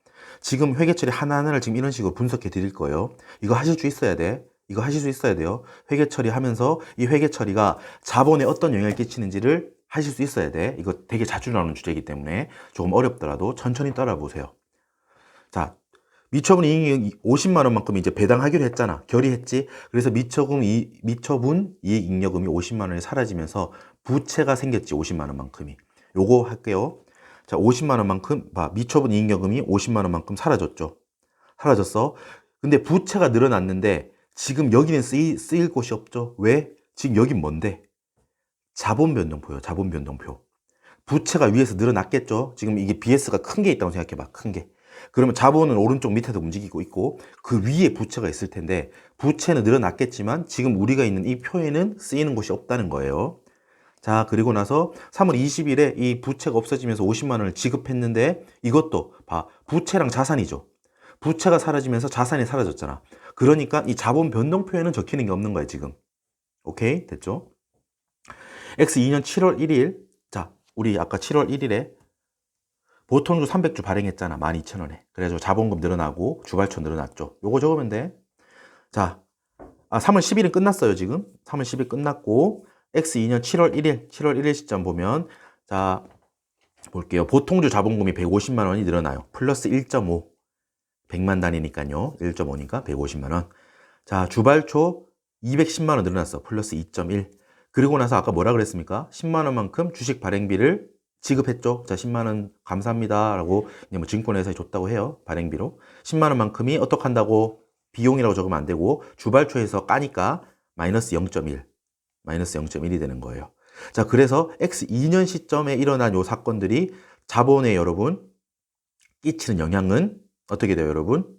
지금 회계 처리 하나하나를 지금 이런 식으로 분석해 드릴 거예요. 이거 하실 수 있어야 돼. 이거 하실 수 있어야 돼요. 회계 처리하면서 이 회계 처리가 자본에 어떤 영향을 끼치는지를 하실 수 있어야 돼. 이거 되게 자주 나오는 주제이기 때문에 조금 어렵더라도 천천히 따라 보세요. 자, 미처분 이익 50만 원만큼 이제 배당하기로 했잖아. 결의했지. 그래서 미처분 이익잉여금이 50만 원이 사라지면서 부채가 생겼지. 50만 원만큼이. 요거 할게요. 자, 50만 원만큼 미처분 이익여금이 50만 원만큼 사라졌죠. 사라졌어. 근데 부채가 늘어났는데 지금 여기는 쓰일 곳이 없죠. 왜? 지금 여긴 뭔데? 자본 변동표요. 자본 변동표. 부채가 위에서 늘어났겠죠. 지금 이게 BS가 큰 게 있다고 생각해 봐. 큰 게. 그러면 자본은 오른쪽 밑에도 움직이고 있고 그 위에 부채가 있을 텐데 부채는 늘어났겠지만 지금 우리가 있는 이 표에는 쓰이는 곳이 없다는 거예요. 자, 그리고 나서 3월 20일에 이 부채가 없어지면서 50만 원을 지급했는데 이것도 부채랑 자산이죠. 부채가 사라지면서 자산이 사라졌잖아. 그러니까 이 자본 변동표에는 적히는 게 없는 거야, 지금. 오케이? 됐죠? X 2년 7월 1일. 자, 우리 아까 7월 1일에 보통주 300주 발행했잖아. 12,000원에. 그래가지고 자본금 늘어나고 주발초 늘어났죠. 요거 적으면 돼. 자, 3월 10일은 끝났어요, 지금. 3월 10일 끝났고 X 2년 7월 1일 시점 보면 자, 볼게요. 보통주 자본금이 150만 원이 늘어나요. 플러스 1.5. 100만 단위니까요. 1.5니까 150만 원. 자, 주발초 210만 원 늘어났어. 플러스 2.1. 그리고 나서 아까 뭐라 그랬습니까? 10만 원만큼 주식 발행비를 지급했죠. 자, 10만 원 감사합니다. 라고 뭐 증권회사에 줬다고 해요. 발행비로. 10만 원만큼이 어떻게 한다고? 비용이라고 적으면 안 되고 주발초에서 까니까 마이너스 0.1. 마이너스 0.1이 되는 거예요. 자, 그래서 X 2년 시점에 일어난 요 사건들이 자본에 여러분 끼치는 영향은 어떻게 돼요, 여러분?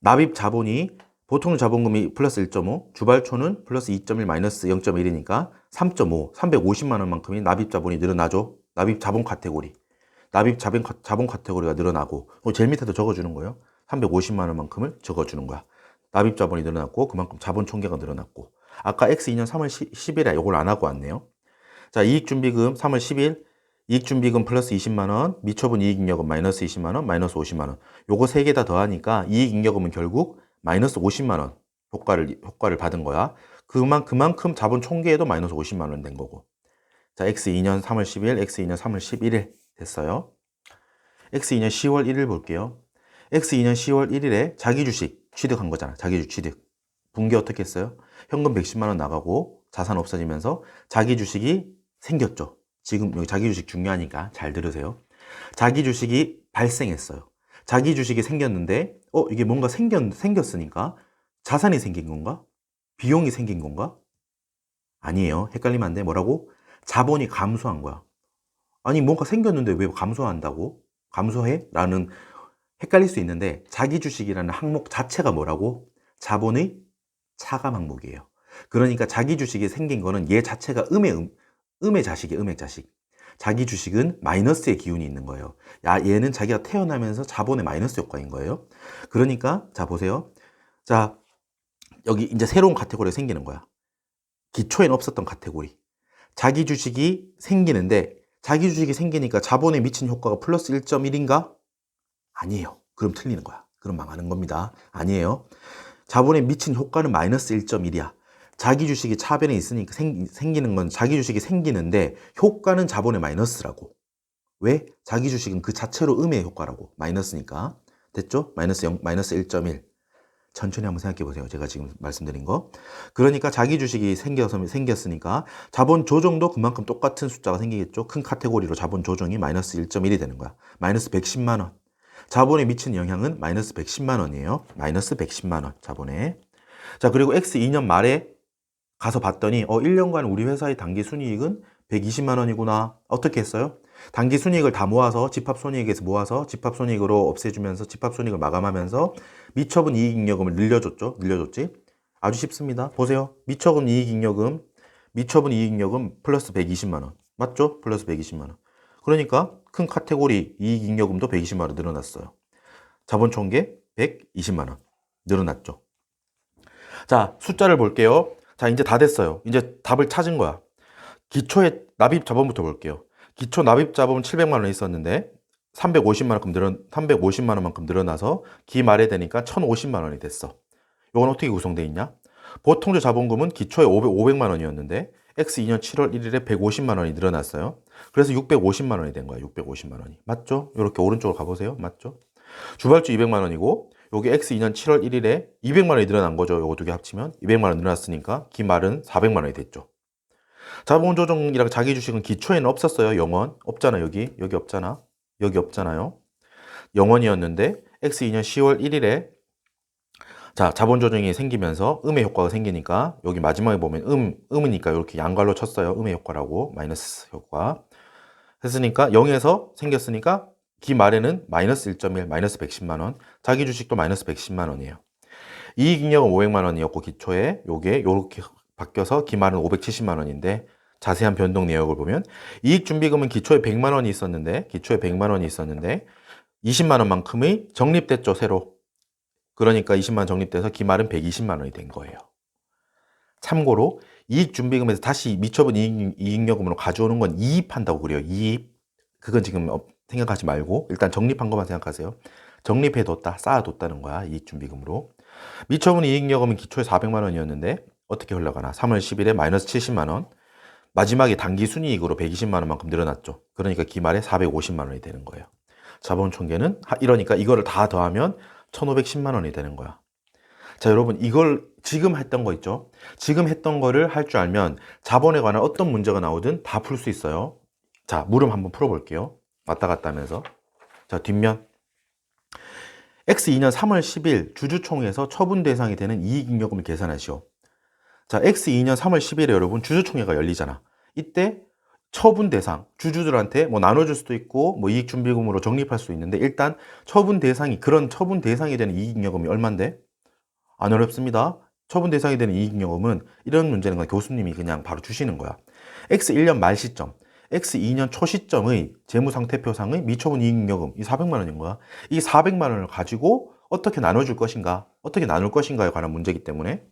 납입 자본이 보통 자본금이 플러스 1.5, 주발초는 플러스 2.1 마이너스 0.1이니까 3.5, 350만 원만큼이 납입 자본이 늘어나죠. 납입 자본 카테고리. 납입 자본 카테고리가 늘어나고 제일 밑에도 적어주는 거예요. 350만 원만큼을 적어주는 거야. 납입 자본이 늘어났고 그만큼 자본 총계가 늘어났고 아까 X 2년 3월 10일에 이걸 안 하고 왔네요. 자, 이익준비금 3월 10일 이익준비금 플러스 20만 원, 미처분 이익잉여금 마이너스 20만 원, 마이너스 50만 원. 요거 세 개 다 더하니까 이익잉여금은 결국 마이너스 50만 원 효과를 받은 거야. 그만큼 자본 총계에도 마이너스 50만 원 된 거고. 자, X 2년 3월 10일, X 2년 3월 11일 됐어요. X 2년 10월 1일 볼게요. X 2년 10월 1일에 자기 주식 취득한 거잖아. 자기 주식 취득. 분기 어떻게 했어요? 현금 110만 원 나가고 자산 없어지면서 자기 주식이 생겼죠. 지금 여기 자기 주식 중요하니까 잘 들으세요. 자기 주식이 발생했어요. 자기 주식이 생겼는데 이게 뭔가 생겼으니까 자산이 생긴 건가? 비용이 생긴 건가? 아니에요. 헷갈리면 안 돼. 뭐라고? 자본이 감소한 거야. 아니 뭔가 생겼는데 왜 감소한다고? 감소해? 라는 헷갈릴 수 있는데 자기 주식이라는 항목 자체가 뭐라고? 자본의 차감 항목이에요. 그러니까 자기 주식이 생긴 거는 얘 자체가 음의 자식이에요. 음의 자식. 자기 주식은 마이너스의 기운이 있는 거예요. 얘는 자기가 태어나면서 자본의 마이너스 효과인 거예요. 그러니까 자 보세요. 자 여기 이제 새로운 카테고리가 생기는 거야. 기초에는 없었던 카테고리. 자기 주식이 생기는데 자기 주식이 생기니까 자본에 미친 효과가 플러스 1.1인가? 아니에요. 그럼 틀리는 거야. 그럼 망하는 겁니다. 아니에요. 자본에 미친 효과는 마이너스 1.1이야. 자기 주식이 차변에 있으니까 생기는 건 자기 주식이 생기는데 효과는 자본의 마이너스라고. 왜? 자기 주식은 그 자체로 음의 효과라고. 마이너스니까. 됐죠? 마이너스 0, 마이너스 1.1. 천천히 한번 생각해 보세요. 제가 지금 말씀드린 거. 그러니까 자기 주식이 생겼으니까 자본 조정도 그만큼 똑같은 숫자가 생기겠죠. 큰 카테고리로 자본 조정이 마이너스 1.1이 되는 거야. 마이너스 110만 원. 자본에 미친 영향은 마이너스 110만 원이에요. 마이너스 110만 원 자본에. 자 그리고 X 2년 말에 가서 봤더니 1년간 우리 회사의 단기 순이익은 120만 원이구나. 어떻게 했어요? 단기 순이익을 다 모아서 집합손익에서 모아서 집합손익으로 없애주면서 집합손익을 마감하면서 미처분 이익잉여금을 늘려줬지. 아주 쉽습니다. 보세요. 미처분 이익잉여금 플러스 120만 원. 맞죠? 플러스 120만 원. 그러니까 큰 카테고리 이익잉여금도 120만 원 늘어났어요. 자본 총계 120만 원 늘어났죠. 자, 숫자를 볼게요. 자, 이제 다 됐어요. 이제 답을 찾은 거야. 기초의 납입 자본부터 볼게요. 기초 납입 자본은 700만 원 있었는데 350만 원만큼 늘어나서 기 말에 되니까 1,050만 원이 됐어. 이건 어떻게 구성되어 있냐? 보통주 자본금은 기초에 500만 원이었는데 X 2년 7월 1일에 150만 원이 늘어났어요. 그래서 650만 원이 된 거야. 650만 원이. 맞죠? 이렇게 오른쪽으로 가보세요. 맞죠? 주발주 200만 원이고 여기 X 2년 7월 1일에 200만 원이 늘어난 거죠. 요거 두 개 합치면 200만 원 늘어났으니까 기 말은 400만 원이 됐죠. 자본조정이랑 자기주식은 기초에는 없었어요. 영원. 없잖아 여기. 여기 없잖아. 여기 없잖아요. 영원이었는데 X 2년 10월 1일에 자 자본조정이 생기면서 음의 효과가 생기니까 여기 마지막에 보면 음이니까 이렇게 양괄로 쳤어요. 음의 효과라고. 마이너스 효과. 했으니까 0에서 생겼으니까 기 말에는 마이너스 1.1, 마이너스 110만 원. 자기 주식도 마이너스 110만 원이에요. 이익잉여금 500만 원이었고 기초에 요게 요렇게 바뀌어서 기 말은 570만 원인데 자세한 변동 내역을 보면 이익준비금은 기초에 100만 원이 있었는데 20만 원만큼의 적립됐죠 새로. 그러니까 20만 원 적립돼서 기 말은 120만 원이 된 거예요. 참고로 이익준비금에서 다시 미처분 이익여금으로 가져오는 건 이입한다고 그래요. 이입. 그건 지금 생각하지 말고 일단 적립한 것만 생각하세요. 적립해뒀다, 쌓아뒀다는 거야. 이익준비금으로. 미처분 이익여금은 기초에 400만 원이었는데 어떻게 흘러가나. 3월 10일에 마이너스 70만 원. 마지막에 단기 순이익으로 120만 원만큼 늘어났죠. 그러니까 기말에 450만 원이 되는 거예요. 자본 총계는 이러니까 이거를 다 더하면 1,510만 원이 되는 거야. 자, 여러분 이걸 지금 했던 거 있죠? 지금 했던 거를 할 줄 알면 자본에 관한 어떤 문제가 나오든 다 풀 수 있어요. 자, 물음 한번 풀어볼게요. 왔다 갔다 하면서. 자, 뒷면. X 2년 3월 10일 주주총회에서 처분 대상이 되는 이익잉여금을 계산하시오. 자, X 2년 3월 10일에 여러분 주주총회가 열리잖아. 이때 처분 대상, 주주들한테 뭐 나눠줄 수도 있고 뭐 이익준비금으로 적립할 수 있는데 일단 그런 처분 대상이 되는 이익잉여금이 얼만데? 안 어렵습니다. 처분 대상이 되는 이익잉여금은 이런 문제는 그냥 교수님이 그냥 바로 주시는 거야. X 1년 말 시점, X 2년 초 시점의 재무상태표상의 미처분 이익잉여금 이 400만 원인 거야. 이 400만 원을 가지고 어떻게 나눠줄 것인가, 어떻게 나눌 것인가에 관한 문제이기 때문에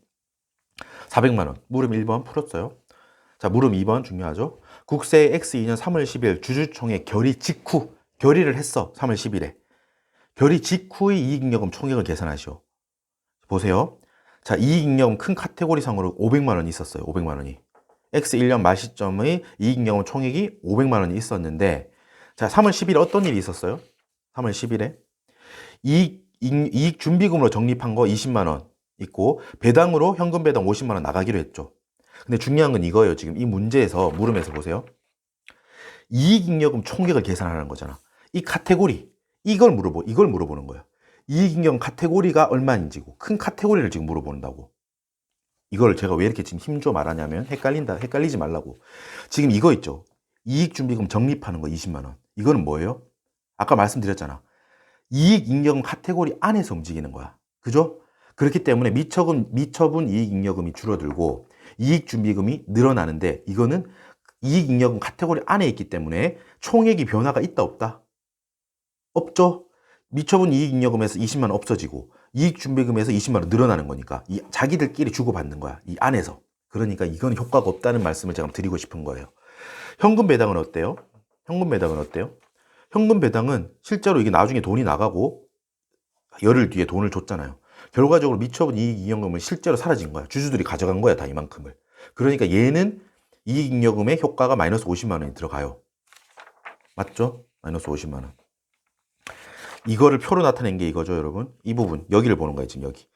400만 원. 물음 1번 풀었어요. 자, 물음 2번 중요하죠. 국세 X 2년 3월 10일 주주총회 결의 직후 결의를 했어. 3월 10일에. 결의 직후의 이익잉여금 총액을 계산하시오. 보세요. 자, 이익잉여금 큰 카테고리상으로 500만 원이 있었어요. 500만 원이. X 1년 말 시점의 이익잉여금 총액이 500만 원이 있었는데 자, 3월 10일에 어떤 일이 있었어요? 3월 10일에 이익 준비금으로 적립한 거 20만 원 있고 배당으로 현금 배당 50만 원 나가기로 했죠. 근데 중요한 건 이거예요. 지금 이 문제에서 물음에서 보세요. 이익잉여금 총액을 계산하는 거잖아. 이 카테고리, 이걸 물어보는 거예요. 이익잉여금 카테고리가 얼마인지고, 큰 카테고리를 지금 물어본다고. 이걸 제가 왜 이렇게 지금 힘줘 말하냐면, 헷갈리지 말라고. 지금 이거 있죠. 이익준비금 적립하는 거 20만 원. 이거는 뭐예요? 아까 말씀드렸잖아. 이익잉여금 카테고리 안에서 움직이는 거야. 그죠? 그렇기 때문에 미처분 이익잉여금이 줄어들고 이익준비금이 늘어나는데, 이거는 이익잉여금 카테고리 안에 있기 때문에 총액이 변화가 있다 없다? 없죠? 미처분 이익잉여금에서 20만 원 없어지고 이익준비금에서 20만 원 늘어나는 거니까 자기들끼리 주고받는 거야. 이 안에서. 그러니까 이건 효과가 없다는 말씀을 제가 드리고 싶은 거예요. 현금 배당은 어때요? 현금 배당은 실제로 이게 나중에 돈이 나가고 열흘 뒤에 돈을 줬잖아요. 결과적으로 미처분 이익잉여금은 실제로 사라진 거야. 주주들이 가져간 거야, 다 이만큼을. 그러니까 얘는 이익잉여금의 효과가 마이너스 50만 원이 들어가요. 맞죠? 마이너스 50만 원. 이거를 표로 나타낸 게 이거죠, 여러분. 이 부분, 여기를 보는 거예요, 지금 여기.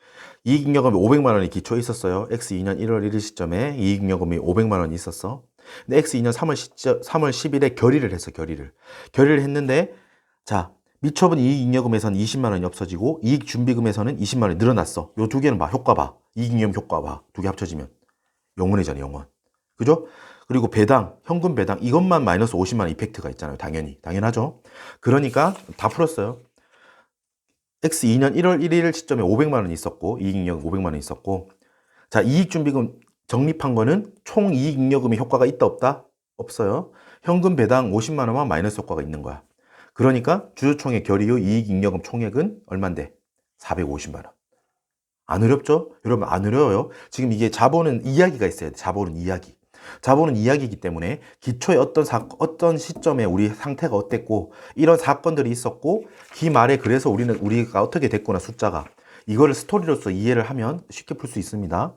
이익잉여금이 500만 원이 기초에 있었어요. X2년 1월 1일 시점에 이익잉여금이 500만 원이 있었어. 근데 X2년 3월 10일에 결의를 했어, 결의를 했는데, 자, 미처분 이익잉여금에서는 20만 원이 없어지고 이익준비금에서는 20만 원이 늘어났어. 요 두 개는 봐, 효과 봐. 이익잉여금 효과 봐. 두 개 합쳐지면 영원이잖아요, 영원. 그죠? 그리고 배당, 현금 배당, 이것만 마이너스 50만 원 이펙트가 있잖아요. 당연하죠. 그러니까 다 풀었어요. X2년 1월 1일 시점에 500만 원이 있었고, 이익잉여금 500만 원이 있었고, 자, 이익준비금 적립한 거는 총 이익잉여금의 효과가 있다 없다? 없어요. 현금 배당 50만 원만 마이너스 효과가 있는 거야. 그러니까 주주총회 결의 후 이익잉여금 총액은 얼만데? 450만 원. 안 어렵죠? 여러분, 안 어려워요. 지금 이게 자본은 이야기가 있어야 돼. 자본은 이야기. 자본은 이야기이기 때문에 기초에 어떤 시점에 우리 상태가 어땠고 이런 사건들이 있었고 기말에 그래서 우리가 어떻게 됐구나, 숫자가. 이거를 스토리로서 이해를 하면 쉽게 풀 수 있습니다.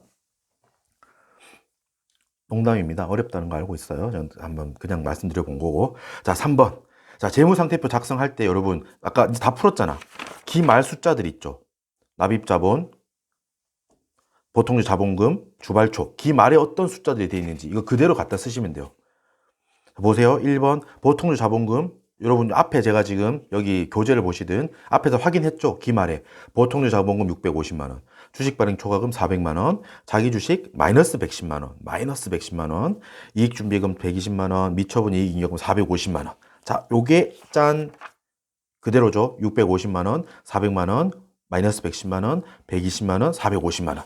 농담입니다. 어렵다는 거 알고 있어요. 저는 한번 그냥 말씀드려 본 거고. 자, 3번. 자, 재무상태표 작성할 때 여러분 아까 다 풀었잖아. 기말 숫자들 있죠. 납입자본, 보통주 자본금, 주발초, 기말에 어떤 숫자들이 되어 있는지 이거 그대로 갖다 쓰시면 돼요. 보세요. 1번 보통주 자본금, 여러분 앞에 제가 지금 여기 교재를 보시든 앞에서 확인했죠. 기말에 보통주 자본금 650만 원, 주식 발행 초과금 400만 원, 자기 주식 마이너스 110만 원, 이익 준비금 120만 원, 미처분 이익잉여금 450만 원. 자, 요게 짠 그대로죠. 650만 원, 400만 원, 마이너스 110만 원, 120만 원, 450만 원.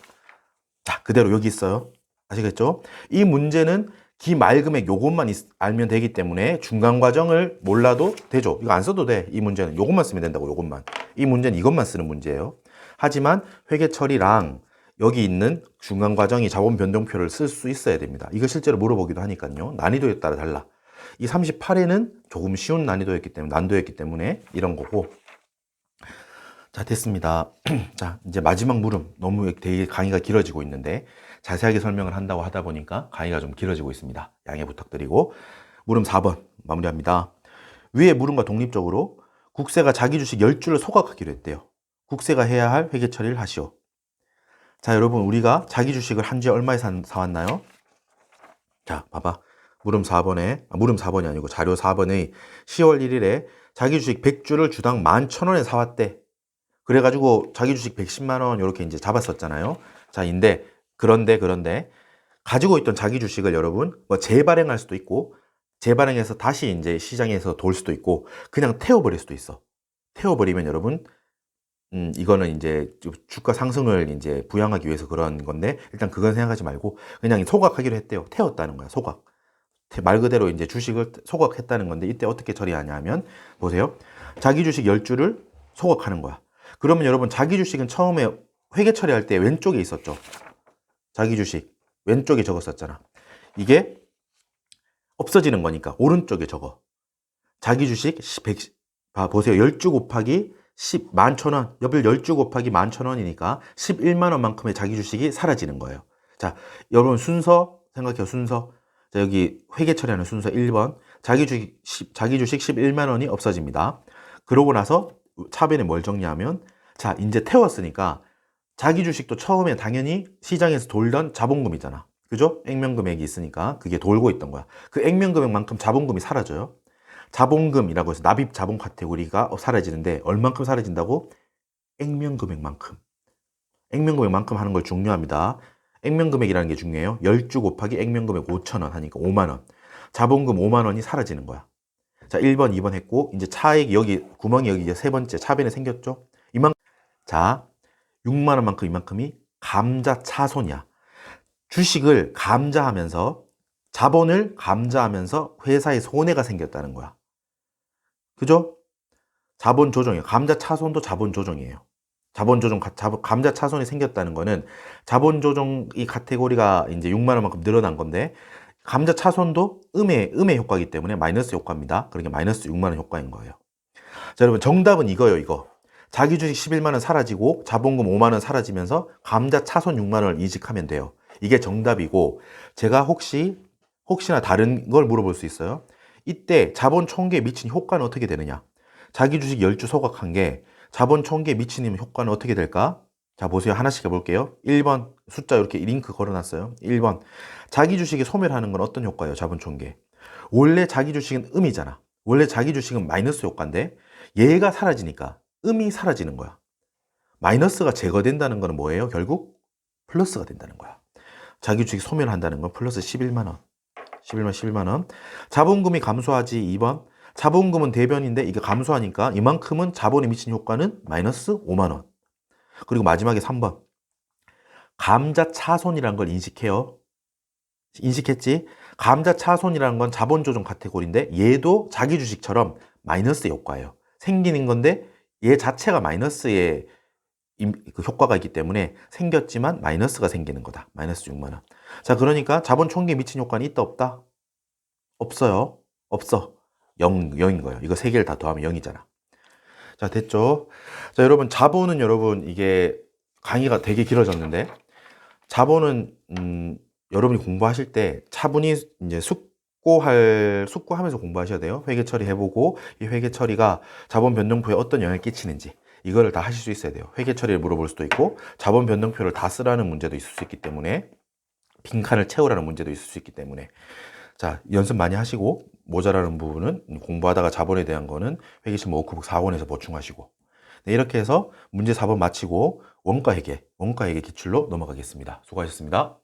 자, 그대로 여기 있어요. 아시겠죠? 이 문제는 기말금액 요것만 알면 되기 때문에 중간 과정을 몰라도 되죠. 이거 안 써도 돼. 이 문제는 요것만 쓰면 된다고. 요것만. 이 문제는 이것만 쓰는 문제예요. 하지만 회계 처리랑 여기 있는 중간 과정이 자본 변동표를 쓸 수 있어야 됩니다. 이거 실제로 물어보기도 하니까요. 난이도에 따라 달라. 이 38회는 조금 쉬운 난도였기 때문에 이런 거고. 자, 됐습니다. 자, 이제 마지막 물음. 너무 되게 강의가 길어지고 있는데 자세하게 설명을 한다고 하다 보니까 강의가 좀 길어지고 있습니다. 양해 부탁드리고 물음 4번 마무리합니다. 위의 물음과 독립적으로 국세가 자기 주식 10주를 소각하기로 했대요. 국세가 해야 할 회계 처리를 하시오. 자, 여러분 우리가 자기 주식을 한 주에 얼마에 사왔나요? 자, 봐봐. 물음 4번이 아니고 자료 4번의 10월 1일에 자기 주식 100주를 주당 11,000원에 사왔대. 그래가지고 자기 주식 110만 원 이렇게 이제 잡았었잖아요. 자, 그런데 가지고 있던 자기 주식을 여러분 뭐 재발행할 수도 있고 재발행해서 다시 이제 시장에서 돌 수도 있고 그냥 태워버릴 수도 있어. 태워버리면 여러분 이거는 이제 주가 상승을 이제 부양하기 위해서 그런 건데 일단 그건 생각하지 말고 그냥 소각하기로 했대요. 태웠다는 거야. 소각. 말 그대로 이제 주식을 소각했다는 건데 이때 어떻게 처리하냐 하면 보세요. 자기 주식 10주를 소각하는 거야. 그러면 여러분 자기 주식은 처음에 회계 처리할 때 왼쪽에 있었죠. 자기 주식 왼쪽에 적었었잖아. 이게 없어지는 거니까 오른쪽에 적어. 자기 주식 100, 보세요. 10주 곱하기 11,000원. 옆을 10주 곱하기 11,000원이니까 11만 원만큼의 자기 주식이 사라지는 거예요. 자, 여러분 순서 생각해요. 순서. 자, 여기 회계 처리하는 순서 1번. 자기 주식 11만 원이 없어집니다. 그러고 나서 차변에 뭘 정리하면 자, 이제 태웠으니까 자기 주식도 처음에 당연히 시장에서 돌던 자본금이잖아. 그죠? 액면금액이 있으니까 그게 돌고 있던 거야. 그 액면금액만큼 자본금이 사라져요. 자본금이라고 해서 납입 자본 카테고리가 사라지는데 얼만큼 사라진다고? 액면금액만큼. 액면금액만큼 하는 걸 중요합니다. 액면금액이라는 게 중요해요. 10주 곱하기 액면금액 5,000원 하니까 5만 원. 자본금 5만 원이 사라지는 거야. 자, 1번, 2번 했고 이제 차액 여기 구멍이 여기 이제 세 번째 차변에 생겼죠? 자, 6만 원만큼 이만큼이 감자차손이야. 주식을 감자하면서 자본을 감자하면서 회사에 손해가 생겼다는 거야. 그죠? 자본 조정이에요. 감자차손도 자본 조정이에요. 자본 조정, 감자차손이 생겼다는 거는 자본 조정 이 카테고리가 이제 6만 원만큼 늘어난 건데 감자차손도 음의 효과이기 때문에 마이너스 효과입니다. 그러니까 마이너스 6만 원 효과인 거예요. 자, 여러분 정답은 이거예요, 이거. 자기 주식 11만 원 사라지고 자본금 5만 원 사라지면서 감자차손 6만 원을 이직하면 돼요. 이게 정답이고 제가 혹시나 다른 걸 물어볼 수 있어요. 이때 자본 총계에 미친 효과는 어떻게 되느냐? 자기 주식 10주 소각한 게 자본 총계에 미치는 효과는 어떻게 될까? 자, 보세요. 하나씩 해볼게요. 1번 숫자 이렇게 링크 걸어놨어요. 1번 자기 주식이 소멸하는 건 어떤 효과예요? 자본 총계. 원래 자기 주식은 음이잖아. 원래 자기 주식은 마이너스 효과인데 얘가 사라지니까 음이 사라지는 거야. 마이너스가 제거된다는 거는 뭐예요? 결국 플러스가 된다는 거야. 자기 주식 소멸한다는 건 플러스 11만 원. 11만 원. 자본금이 감소하지 2번. 자본금은 대변인데 이게 감소하니까 이만큼은 자본에 미친 효과는 마이너스 5만 원. 그리고 마지막에 3번. 감자차손이라는 걸 인식해요. 인식했지? 감자차손이라는 건 자본조정 카테고리인데 얘도 자기 주식처럼 마이너스 효과예요. 생기는 건데 얘 자체가 마이너스의 그 효과가 있기 때문에 생겼지만 마이너스가 생기는 거다. 마이너스 6만 원. 자, 그러니까 자본 총계에 미친 효과는 있다 없다? 없어요. 없어. 0인 거예요. 이거 세 개를 다 더하면 0이잖아. 자, 됐죠? 자, 여러분 자본은 여러분 이게 강의가 되게 길어졌는데 자본은 여러분이 공부하실 때 차분히 이제 숙고하면서 공부하셔야 돼요. 회계 처리해보고 이 회계 처리가 자본 변동표에 어떤 영향을 끼치는지 이거를 다 하실 수 있어야 돼요. 회계 처리를 물어볼 수도 있고 자본 변동표를 다 쓰라는 문제도 있을 수 있기 때문에 빈칸을 채우라는 문제도 있을 수 있기 때문에 자, 연습 많이 하시고 모자라는 부분은 공부하다가 자본에 대한 거는 회계실무 워크북 4권에서 보충하시고 네, 이렇게 해서 문제 4번 마치고 원가 회계 기출로 넘어가겠습니다. 수고하셨습니다.